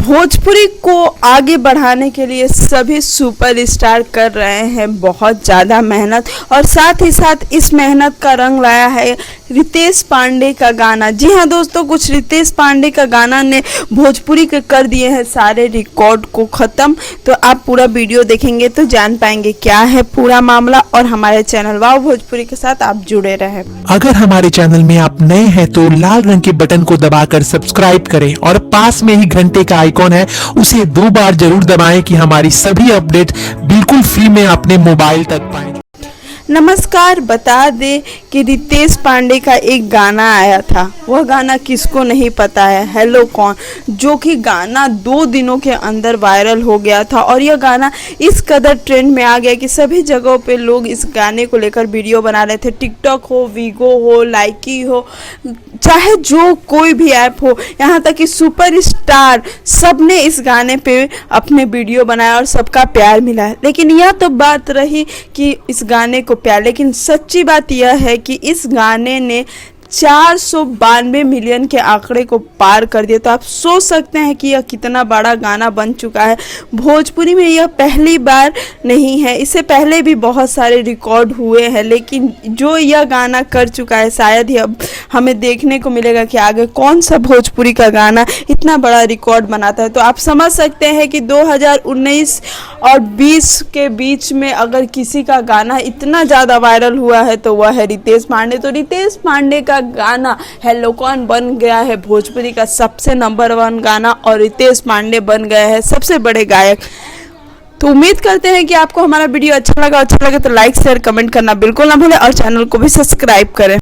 भोजपुरी को आगे बढ़ाने के लिए सभी सुपरस्टार कर रहे हैं बहुत ज़्यादा मेहनत, और साथ ही साथ इस मेहनत का रंग लाया है रितेश पांडे का गाना। जी हाँ दोस्तों, कुछ रितेश पांडे का गाना ने भोजपुरी के कर दिए हैं सारे रिकॉर्ड को ख़त्म। तो आप पूरा वीडियो देखेंगे तो जान पाएंगे क्या है पूरा मामला, और हमारे चैनल वाव भोजपुरी के साथ आप जुड़े रहें। अगर हमारे चैनल में आप नए हैं तो लाल रंग के बटन को दबाकर सब्सक्राइब करें और पास में ही घंटे का आइकॉन है उसे 2 बार जरूर दबाएं कि हमारी सभी अपडेट बिल्कुल फ्री में अपने मोबाइल तक पाएं। नमस्कार, बता दे कि रितेश पांडे का एक गाना आया था। वह गाना किसको नहीं पता है, हेलो कौन, जो कि गाना 2 दिनों के अंदर वायरल हो गया था। और यह गाना इस कदर ट्रेंड में आ गया कि सभी जगहों पे लोग इस गाने को लेकर वीडियो बना रहे थे। टिकटॉक हो, वीगो हो, लाइकी हो, चाहे जो कोई भी ऐप हो, यहाँ तक कि सुपरस्टार सब ने इस गाने पे अपने वीडियो बनाया और सबका प्यार मिला है। लेकिन यह तो बात रही कि इस गाने को प्यार, लेकिन सच्ची बात यह है कि इस गाने ने 492 मिलियन के आंकड़े को पार कर दिया। तो आप सोच सकते हैं कि यह कितना बड़ा गाना बन चुका है। भोजपुरी में यह पहली बार नहीं है, इससे पहले भी बहुत सारे रिकॉर्ड हुए हैं, लेकिन जो यह गाना कर चुका है शायद ही अब हमें देखने को मिलेगा कि आगे कौन सा भोजपुरी का गाना इतना बड़ा रिकॉर्ड बनाता है। तो आप समझ सकते हैं कि 2019 और 20 के बीच में अगर किसी का गाना इतना ज़्यादा वायरल हुआ है तो वह है रितेश पांडे। तो रितेश पांडे का गाना हेलो कौन बन गया है भोजपुरी का सबसे नंबर 1 गाना, और रितेश पांडे बन गए हैं सबसे बड़े गायक। तो उम्मीद करते हैं कि आपको हमारा वीडियो अच्छा लगे तो लाइक शेयर कमेंट करना बिल्कुल ना भूलें और चैनल को भी सब्सक्राइब करें।